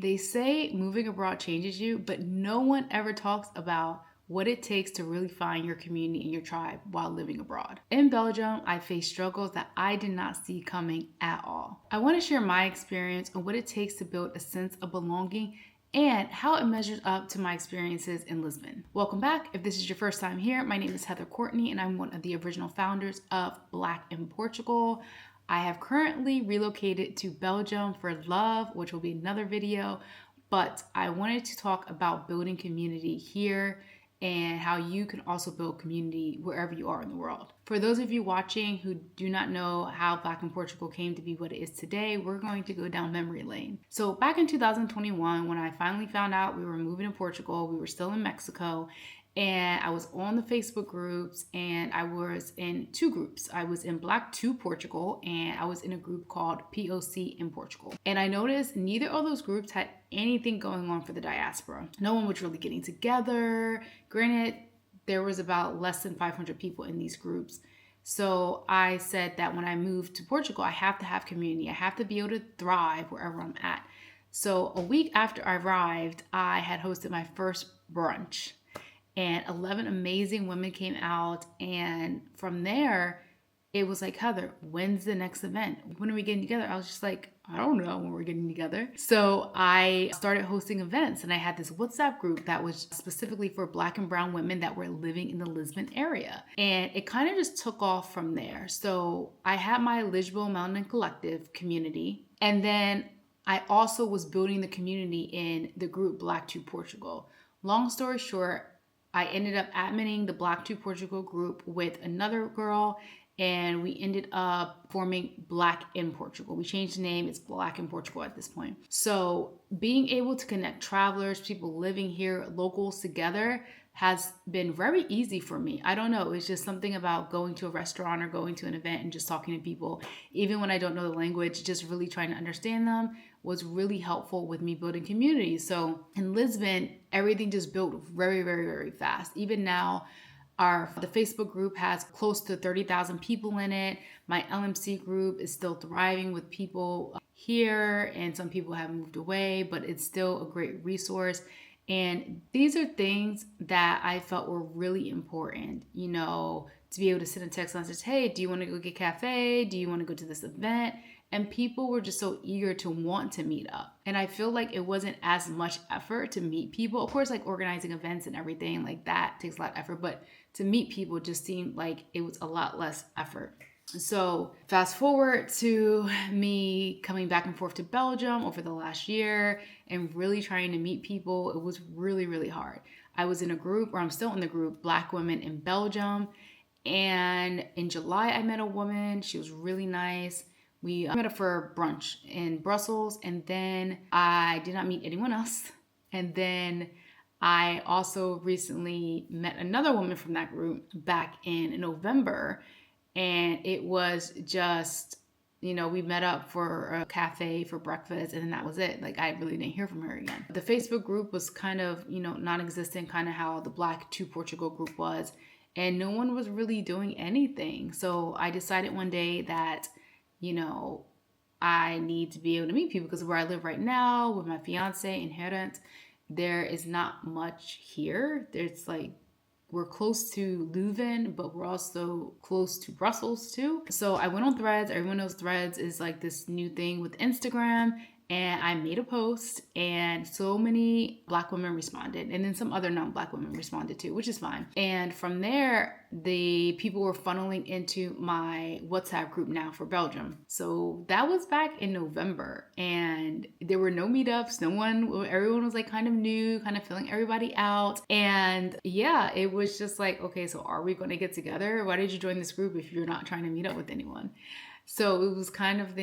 They say moving abroad changes you, but no one ever talks about what it takes to really find your community and your tribe while living abroad. In Belgium, I faced struggles that I did not see coming at all. I want to share my experience on what it takes to build a sense of belonging and how it measures up to my experiences in Lisbon. Welcome back. If this is your first time here, my name is Heather Courtney and I'm one of the original founders of Black in Portugal. I have currently relocated to Belgium for love, which will be another video, but I wanted to talk about building community here and how you can also build community wherever you are in the world. For those of you watching who do not know how Black in Portugal came to be what it is today, we're going to go down memory lane. So back in 2021, when I finally found out we were moving to Portugal, we were still in Mexico, and I was on the Facebook groups, and I was in two groups. I was in Black to Portugal, and I was in a group called POC in Portugal. And I noticed neither of those groups had anything going on for the diaspora. No one was really getting together. Granted, there was about less than 500 people in these groups. So I said that when I moved to Portugal, I have to have community. I have to be able to thrive wherever I'm at. So a week after I arrived, I had hosted my first brunch. And 11 amazing women came out. And from there, it was like, Heather, when's the next event? When are we getting together? I was just like, I don't know when we're getting together. So I started hosting events, and I had this WhatsApp group that was specifically for Black and brown women that were living in the Lisbon area. And it kind of just took off from there. So I had my Lisbon Mountain Collective community. And then I also was building the community in the group Black to Portugal. Long story short, I ended up adminning the Black to Portugal group with another girl, and we ended up forming Black in Portugal. We changed the name. It's Black in Portugal at this point. So being able to connect travelers, people living here, locals together has been very easy for me. I don't know. It's just something about going to a restaurant or going to an event and just talking to people, even when I don't know the language, just really trying to understand them was really helpful with me building community. So in Lisbon, everything just built very, very, very fast. Even now, the Facebook group has close to 30,000 people in it. My LMC group is still thriving with people here, and some people have moved away, but it's still a great resource. And these are things that I felt were really important, to be able to send a text message, hey, do you want to go get cafe? Do you want to go to this event? And people were just so eager to want to meet up. And I feel like it wasn't as much effort to meet people. Of course, like organizing events and everything like that takes a lot of effort, but to meet people just seemed like it was a lot less effort. So fast forward to me coming back and forth to Belgium over the last year and really trying to meet people. It was really, really hard. I was in a group, or I'm still in the group, Black Women in Belgium. And in July, I met a woman. She was really nice. We met up for brunch in Brussels, and then I did not meet anyone else. And then I also recently met another woman from that group back in November, and it was just, we met up for a cafe for breakfast, and then that was it. Like, I really didn't hear from her again. The Facebook group was kind of, non-existent, kind of how the Black to Portugal group was, and no one was really doing anything. So I decided one day that I need to be able to meet people, because where I live right now with my fiance and Heather, there is not much here. There's we're close to Leuven, but we're also close to Brussels too. So I went on Threads. Everyone knows Threads is like this new thing with Instagram. And I made a post, and so many Black women responded, and then some other non-Black women responded too, which is fine. And from there, the people were funneling into my WhatsApp group now for Belgium. So that was back in November, and there were no meetups. Everyone was kind of new, kind of filling everybody out. And yeah, it was just like, okay, so are we going to get together? Why did you join this group if you're not trying to meet up with anyone? So it was kind of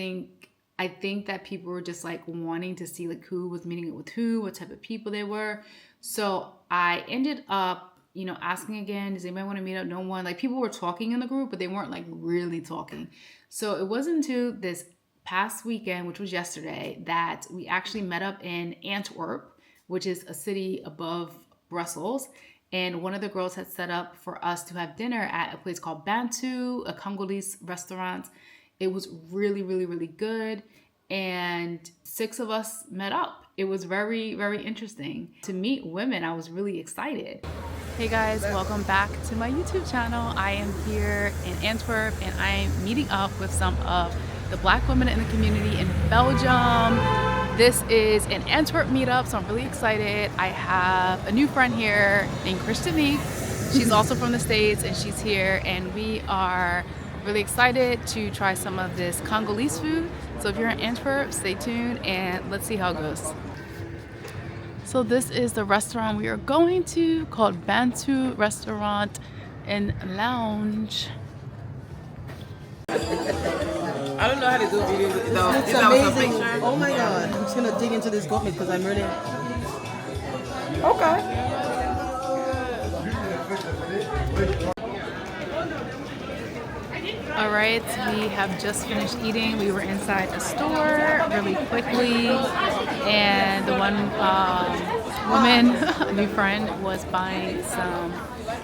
I think that people were just wanting to see who was meeting up with who, what type of people they were. So I ended up, asking again, does anybody want to meet up? No one. People were talking in the group, but they weren't really talking. So it wasn't until this past weekend, which was yesterday, that we actually met up in Antwerp, which is a city above Brussels. And one of the girls had set up for us to have dinner at a place called Bantu, a Congolese restaurant. It was really, really, really good. And 6 of us met up. it was very, very interesting to meet women. I was really excited. Hey guys, welcome back to my YouTube channel. I am here in Antwerp and I'm meeting up with some of the Black women in the community in Belgium. This is an Antwerp meetup, so I'm really excited. I have a new friend here named Christine. She's also from the States and she's here, and we are really excited to try some of this Congolese food. So if you're in Antwerp, stay tuned and let's see how it goes. So this is the restaurant we are going to, called Bantu Restaurant and Lounge. I don't know how to do videos though. It's amazing. Oh my god. I'm just gonna dig into this goat meat because I'm really... Okay. All right, we have just finished eating. We were inside the store really quickly, and the one woman, a new friend, was buying some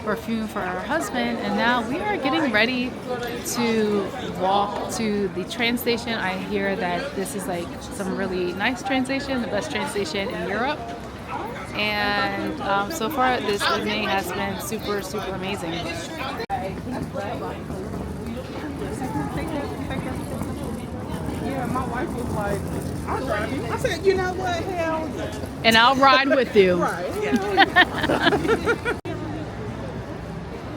perfume for her husband, and now we are getting ready to walk to the train station. I hear that this is like some really nice train station, the best train station in Europe, and so far this evening has been super, super amazing. Yeah, my wife was like, I'll drive you. I said, you know what, hell. And I'll ride with you. Right.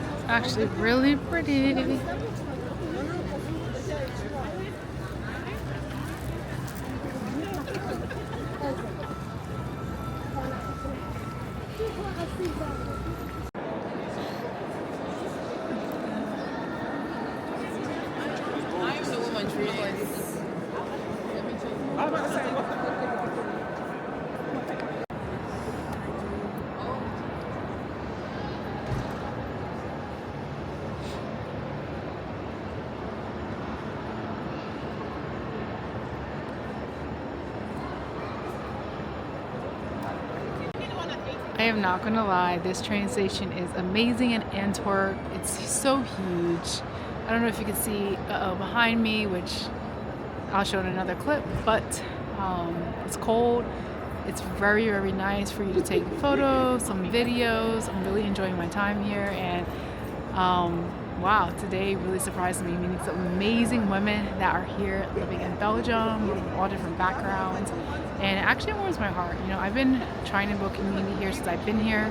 It's actually really pretty. I am not gonna lie, this train station is amazing in Antwerp. It's so huge. I don't know if you can see behind me, which I'll show in another clip, but it's cold. It's very, very nice for you to take photos, some videos. I'm really enjoying my time here, and wow, today really surprised me, meeting some amazing women that are here living in Belgium, with all different backgrounds, and it actually warms my heart. You know, I've been trying to build community here since I've been here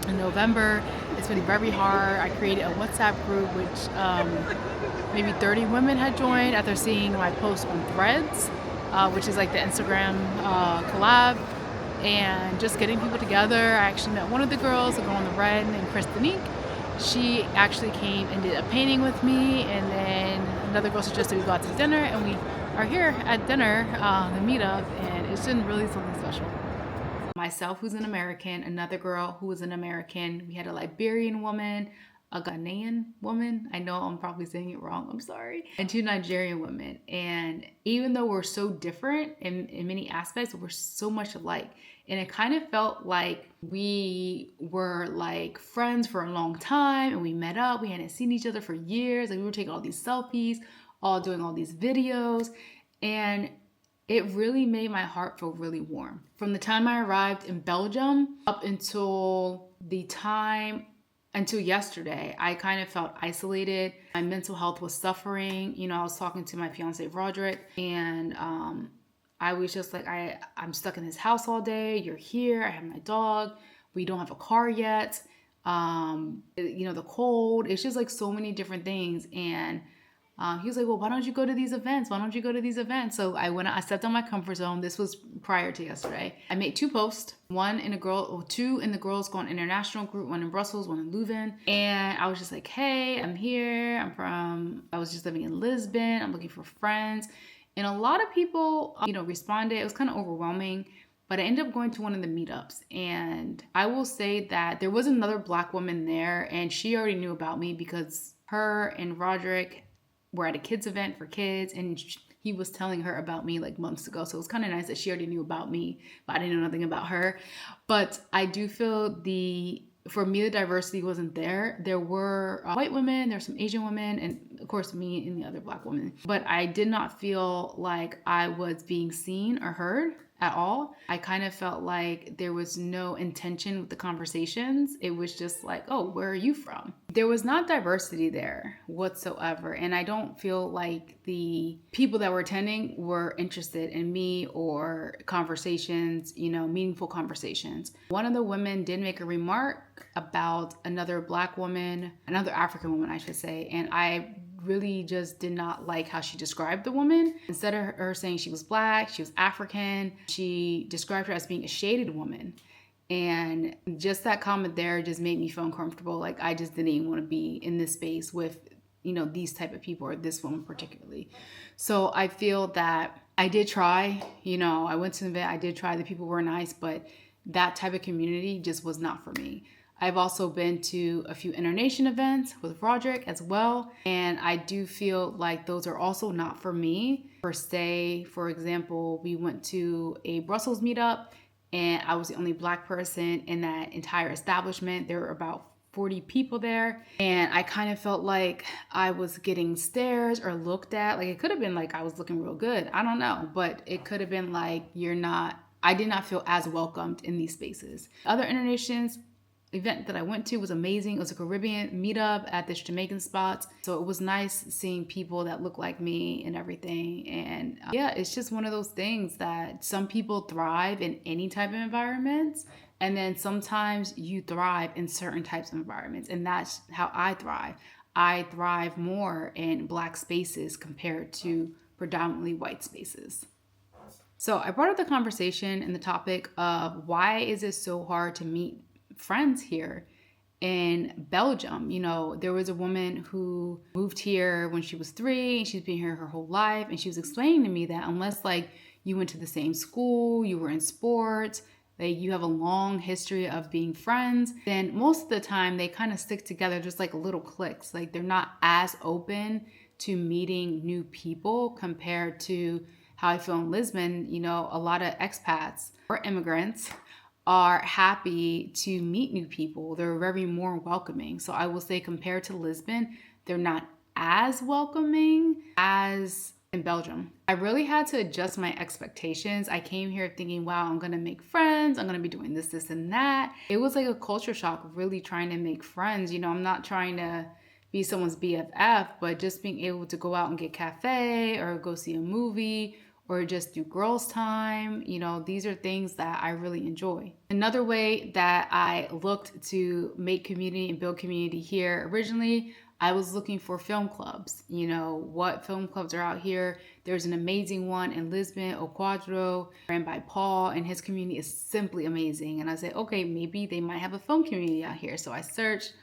in November. It's been very hard. I created a WhatsApp group which maybe 30 women had joined after seeing my post on Threads, which is like the Instagram collab, and just getting people together. I actually met one of the girls, a girl in the red named Christine. She actually came and did a painting with me, and then another girl suggested we go out to dinner, and we are here at dinner, the meetup, and it's been really something special. Myself, who's an American, another girl who was an American, we had a Liberian woman, a Ghanaian woman, I know I'm probably saying it wrong, I'm sorry, and two Nigerian women. And even though we're so different in many aspects, we're so much alike. And it kind of felt like we were like friends for a long time, and we met up, we hadn't seen each other for years, and we were taking all these selfies, all doing all these videos, and it really made my heart feel really warm. From the time I arrived in Belgium up until yesterday, I kind of felt isolated. My mental health was suffering. You know, I was talking to my fiance Roderick, and I was just like, I'm stuck in this house all day. You're here. I have my dog. We don't have a car yet. You know, the cold. It's just like so many different things. And he was like, well, why don't you go to these events? Why don't you go to these events? So I stepped on my comfort zone. This was prior to yesterday. I made 2 posts, 2 in the Girls Gone International group, 1 in Brussels, 1 in Leuven. And I was just like, hey, I'm here. I was just living in Lisbon. I'm looking for friends. And a lot of people, responded. It was kind of overwhelming, but I ended up going to one of the meetups. And I will say that there was another Black woman there, and she already knew about me because her and Roderick were at a kids event for kids, and he was telling her about me like months ago. So it was kind of nice that she already knew about me, but I didn't know nothing about her. But I do feel for me, the diversity wasn't there. There were white women, there's some Asian women, and of course me and the other Black woman. But I did not feel like I was being seen or heard at all. I kind of felt like there was no intention with the conversations. It was just like, oh, where are you from? There was not diversity there whatsoever. And I don't feel like the people that were attending were interested in me or conversations, meaningful conversations. One of the women did make a remark about another Black woman, another African woman, I should say. And I really just did not like how she described the woman. Instead of her saying she was Black, she was African, she described her as being a shaded woman. And just that comment there just made me feel uncomfortable. Like I just didn't even want to be in this space with, these type of people, or this woman particularly. So I feel that I did try, I went to the event, I did try, the people were nice, but that type of community just was not for me. I've also been to a few Internation events with Roderick as well. And I do feel like those are also not for me. Per se, for example, we went to a Brussels meetup and I was the only Black person in that entire establishment. There were about 40 people there. And I kind of felt like I was getting stares or looked at. Like it could have been like I was looking real good. I don't know. But it could have been like I did not feel as welcomed in these spaces. Other Internations event that I went to was amazing. It was a Caribbean meetup at this Jamaican spot. So it was nice seeing people that look like me and everything. And it's just one of those things that some people thrive in any type of environments. And then sometimes you thrive in certain types of environments. And that's how I thrive. I thrive more in Black spaces compared to predominantly white spaces. So I brought up the conversation and the topic of why is it so hard to meet friends here in Belgium. There was a woman who moved here when she was 3 and she's been here her whole life. And she was explaining to me that unless like you went to the same school, you were in sports, like you have a long history of being friends, then most of the time they kind of stick together just like little cliques. Like they're not as open to meeting new people compared to how I feel in Lisbon. A lot of expats or immigrants are happy to meet new people. They're very more welcoming. So I will say compared to Lisbon, they're not as welcoming as in Belgium. I really had to adjust my expectations. I came here thinking, wow, I'm gonna make friends. I'm gonna be doing this, this, and that. It was like a culture shock really trying to make friends. I'm not trying to be someone's BFF, but just being able to go out and get cafe or go see a movie or just do girls' time. These are things that I really enjoy. Another way that I looked to make community and build community here originally, I was looking for film clubs. What film clubs are out here? There's an amazing one in Lisbon, O Quadro, ran by Paul, and his community is simply amazing. And I said, okay, maybe they might have a film community out here. So I searched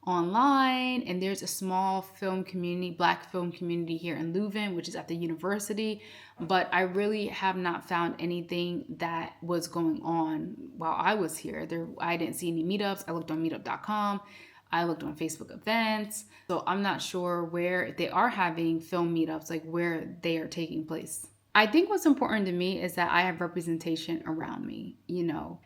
online, and there's a small film community, Black film community here in Leuven, which is at the university. But I really have not found anything that was going on while I was here. I didn't see any meetups. I looked on meetup.com. I looked on Facebook events. So I'm not sure where they are having film meetups, like where they are taking place. I think what's important to me is that I have representation around me,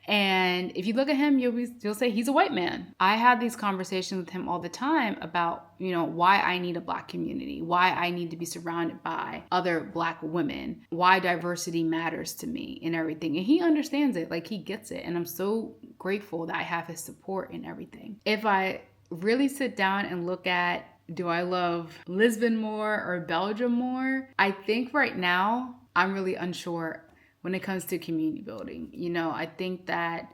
and if you look at him, you'll say he's a white man. I have these conversations with him all the time about, why I need a Black community, why I need to be surrounded by other Black women, why diversity matters to me and everything. And he understands it, like he gets it. And I'm so grateful that I have his support and everything. If I really sit down and look at, do I love Lisbon more or Belgium more? I think right now I'm really unsure when it comes to community building. I think that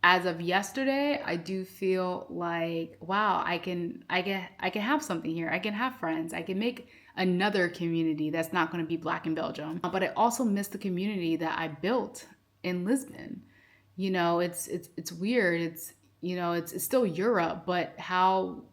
as of yesterday, I do feel like, wow, I can have something here. I can have friends. I can make another community that's not going to be Black in Belgium. But I also miss the community that I built in Lisbon. It's weird. It's still Europe, but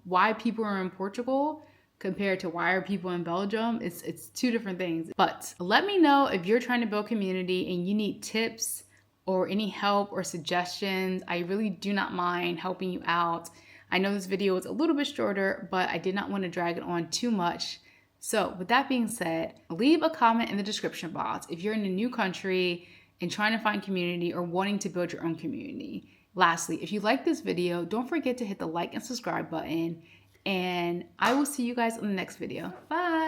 why people are in Portugal compared to why are people in Belgium, it's two different things. But let me know if you're trying to build community and you need tips or any help or suggestions. I really do not mind helping you out. I know this video was a little bit shorter, but I did not want to drag it on too much. So with that being said, leave a comment in the description box if you're in a new country and trying to find community or wanting to build your own community. Lastly, if you like this video, don't forget to hit the like and subscribe button, and I will see you guys in the next video. Bye.